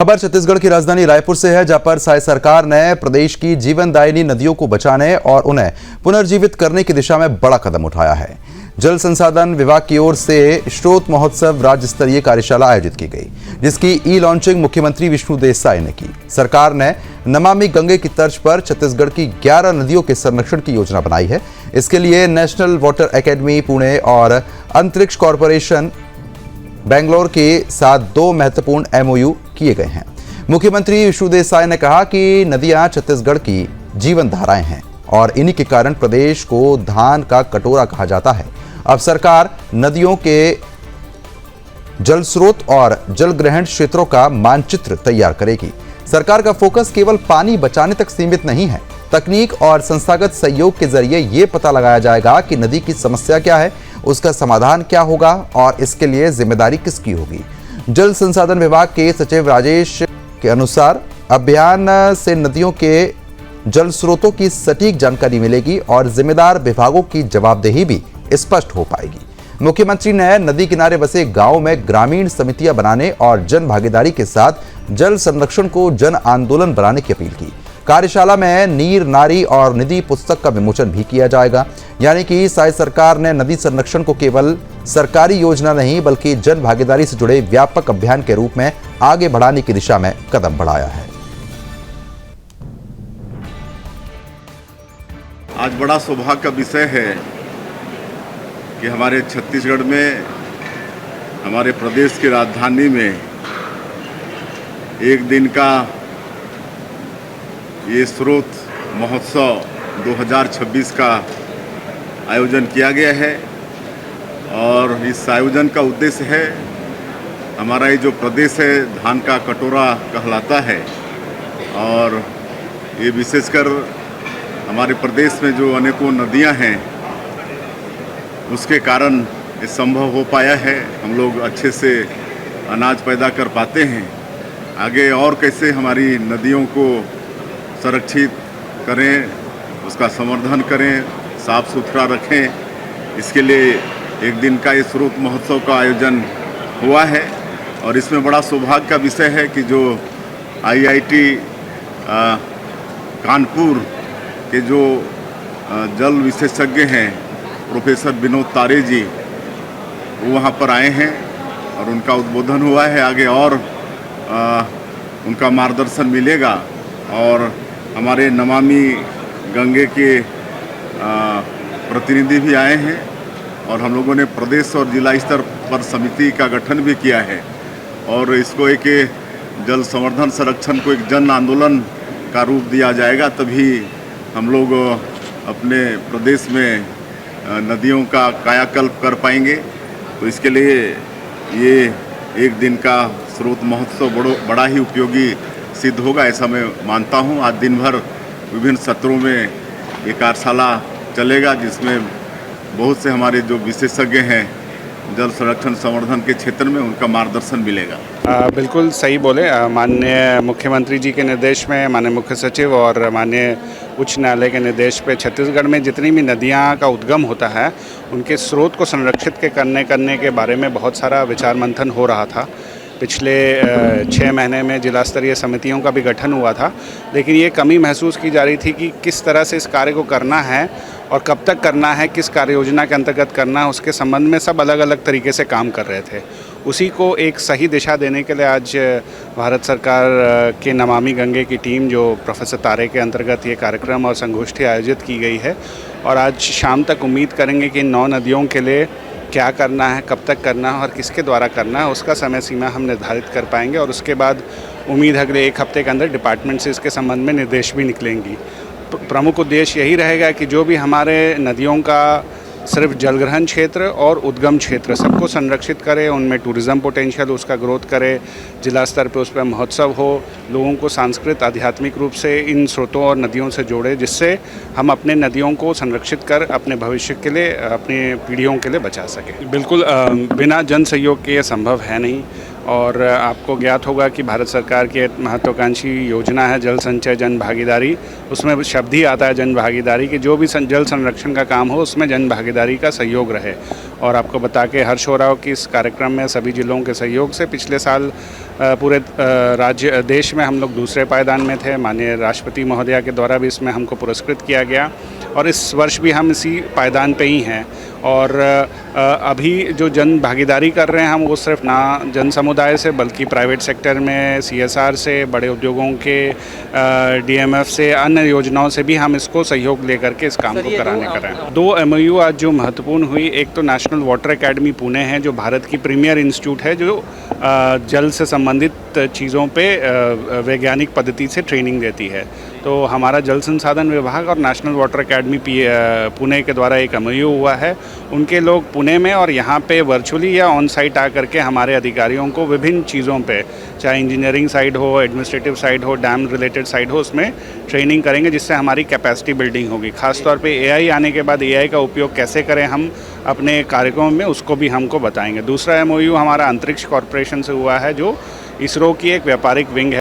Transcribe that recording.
खबर छत्तीसगढ़ की राजधानी रायपुर से है, जहां पर साय सरकार ने प्रदेश की जीवनदायिनी नदियों को बचाने और उन्हें पुनर्जीवित करने की दिशा में बड़ा कदम उठाया है। जल संसाधन विभाग की ओर से स्रोत महोत्सव राज्य स्तरीय कार्यशाला आयोजित की गई, जिसकी ई लॉन्चिंग मुख्यमंत्री विष्णुदेव साय ने की। सरकार ने नमामि गंगे की तर्ज पर छत्तीसगढ़ की 11 नदियों के संरक्षण की योजना बनाई है। इसके लिए नेशनल वाटर एकेडमी पुणे और अंतरिक्ष कॉरपोरेशन बेंगलोर के साथ 2 महत्वपूर्ण एमओयू किए गए हैं। मुख्यमंत्री विष्णुदेव साय ने कहा कि नदियां छत्तीसगढ़ की जीवन धाराएं हैं और इन्हीं के कारण प्रदेश को धान का कटोरा कहा जाता है। अब सरकार नदियों के जल स्रोत और जल ग्रहण क्षेत्रों का मानचित्र तैयार करेगी। सरकार का फोकस केवल पानी बचाने तक सीमित नहीं है। तकनीक और संस्थागत सहयोग के जरिए ये पता लगाया जाएगा कि नदी की समस्या क्या है, उसका समाधान क्या होगा और इसके लिए जिम्मेदारी किसकी होगी। जल संसाधन विभाग के सचिव राजेश के अनुसार अभियान से नदियों के जल स्रोतों की सटीक जानकारी मिलेगी और जिम्मेदार विभागों की जवाबदेही भी स्पष्ट हो पाएगी। मुख्यमंत्री ने नदी किनारे बसे गांवों में ग्रामीण समितियां बनाने और जन भागीदारी के साथ जल संरक्षण को जन आंदोलन बनाने की अपील की। कार्यशाला में नीर नारी और निधि पुस्तक का विमोचन भी किया जाएगा, यानी कि साय सरकार ने नदी संरक्षण को केवल सरकारी योजना नहीं बल्कि जन भागीदारी से जुड़े व्यापक अभियान के रूप में आगे बढ़ाने की दिशा में कदम बढ़ाया है। आज बड़ा सौभाग्य का विषय है कि हमारे छत्तीसगढ़ में, हमारे प्रदेश की राजधानी में एक दिन का ये स्रोत महोत्सव 2026 का आयोजन किया गया है। और इस आयोजन का उद्देश्य है, हमारा ये जो प्रदेश है धान का कटोरा कहलाता है और ये विशेषकर हमारे प्रदेश में जो अनेकों नदियां हैं उसके कारण ये संभव हो पाया है। हम लोग अच्छे से अनाज पैदा कर पाते हैं। आगे और कैसे हमारी नदियों को संरक्षित करें, उसका संवर्धन करें, साफ सुथरा रखें, इसके लिए एक दिन का ये स्रोत महोत्सव का आयोजन हुआ है। और इसमें बड़ा सौभाग्य का विषय है कि जो आईआईटी कानपुर के जो जल विशेषज्ञ हैं प्रोफेसर विनोद तारे जी, वो वहाँ पर आए हैं और उनका उद्बोधन हुआ है। आगे और उनका मार्गदर्शन मिलेगा। और हमारे नमामि गंगे के प्रतिनिधि भी आए हैं और हम लोगों ने प्रदेश और जिला स्तर पर समिति का गठन भी किया है और इसको एक जल संवर्धन संरक्षण को एक जन आंदोलन का रूप दिया जाएगा। तभी हम लोग अपने प्रदेश में नदियों का कायाकल्प कर पाएंगे। तो इसके लिए ये एक दिन का स्रोत महोत्सव बड़ा ही उपयोगी सिद्ध होगा, ऐसा मैं मानता हूँ। आज दिन भर विभिन्न सत्रों में ये कार्यशाला चलेगा, जिसमें बहुत से हमारे जो विशेषज्ञ हैं जल संरक्षण संवर्धन के क्षेत्र में, उनका मार्गदर्शन मिलेगा। बिल्कुल सही बोले। माननीय मुख्यमंत्री जी के निर्देश में, माननीय मुख्य सचिव और माननीय उच्च न्यायालय के निर्देश पे छत्तीसगढ़ में जितनी भी नदियां का उद्गम होता है उनके स्रोत को संरक्षित करने के बारे में बहुत सारा विचार मंथन हो रहा था। पिछले 6 महीने में जिला स्तरीय समितियों का भी गठन हुआ था, लेकिन ये कमी महसूस की जा रही थी कि किस तरह से इस कार्य को करना है और कब तक करना है, किस कार्य योजना के अंतर्गत करना है, उसके संबंध में सब अलग अलग तरीके से काम कर रहे थे। उसी को एक सही दिशा देने के लिए आज भारत सरकार के नमामि गंगे की टीम, जो प्रोफेसर तारे के अंतर्गत ये कार्यक्रम और संगोष्ठी आयोजित की गई है। और आज शाम तक उम्मीद करेंगे कि 9 नदियों के लिए क्या करना है, कब तक करना है और किसके द्वारा करना है, उसका समय सीमा हम निर्धारित कर पाएंगे। और उसके बाद उम्मीद है अगले 1 हफ्ते के अंदर डिपार्टमेंट से इसके संबंध में निर्देश भी निकलेंगी। प्रमुख उद्देश्य यही रहेगा कि जो भी हमारे नदियों का सिर्फ जलग्रहण क्षेत्र और उद्गम क्षेत्र सबको संरक्षित करे, उनमें टूरिज़्म पोटेंशियल उसका ग्रोथ करे, जिला स्तर पर उस पर महोत्सव हो, लोगों को सांस्कृतिक आध्यात्मिक रूप से इन स्रोतों और नदियों से जोड़े, जिससे हम अपने नदियों को संरक्षित कर अपने भविष्य के लिए, अपनी पीढ़ियों के लिए बचा सकें। बिल्कुल बिना जन सहयोग के ये संभव है नहीं। और आपको ज्ञात होगा कि भारत सरकार की महत्वाकांक्षी योजना है जल संचय जन भागीदारी। उसमें शब्द ही आता है जन भागीदारी कि जो भी जल संरक्षण का काम हो उसमें जन भागीदारी का सहयोग रहे। और आपको बता के हर्ष हो रहा हो कि इस कार्यक्रम में सभी जिलों के सहयोग से पिछले साल पूरे राज्य देश में हम लोग दूसरे पायदान में थे। माननीय राष्ट्रपति महोदया के द्वारा भी इसमें हमको पुरस्कृत किया गया और इस वर्ष भी हम इसी पायदान पे ही हैं। और अभी जो जन भागीदारी कर रहे हैं हम, वो सिर्फ ना जन समुदाय से बल्कि प्राइवेट सेक्टर में CSR से, बड़े उद्योगों के DMF से, अन्य योजनाओं से भी हम इसको सहयोग लेकर के इस काम को कराने कर रहे हैं। 2 MOU आज जो महत्वपूर्ण हुई, एक तो नेशनल वाटर एकेडमी पुणे है जो भारत की प्रीमियर इंस्टीट्यूट है जो जल से संबंधित चीज़ों पे वैज्ञानिक पद्धति से ट्रेनिंग देती है। तो हमारा जल संसाधन विभाग और नेशनल वाटर एकेडमी पुणे के द्वारा एक MOU हुआ है। उनके लोग पुणे में और यहाँ पे वर्चुअली या ऑन साइट आकर के हमारे अधिकारियों को विभिन्न चीज़ों पे, चाहे इंजीनियरिंग साइड हो, एडमिनिस्ट्रेटिव साइड हो, डैम रिलेटेड साइड हो, उसमें ट्रेनिंग करेंगे जिससे हमारी कैपेसिटी बिल्डिंग होगी। खासतौर पे AI आने के बाद AI का उपयोग कैसे करें हम अपने कार्यक्रमों में, उसको भी हमको बताएंगे। दूसरा MOU हमारा अंतरिक्ष कॉरपोरेशन से हुआ है जो इसरो की एक व्यापारिक विंग है।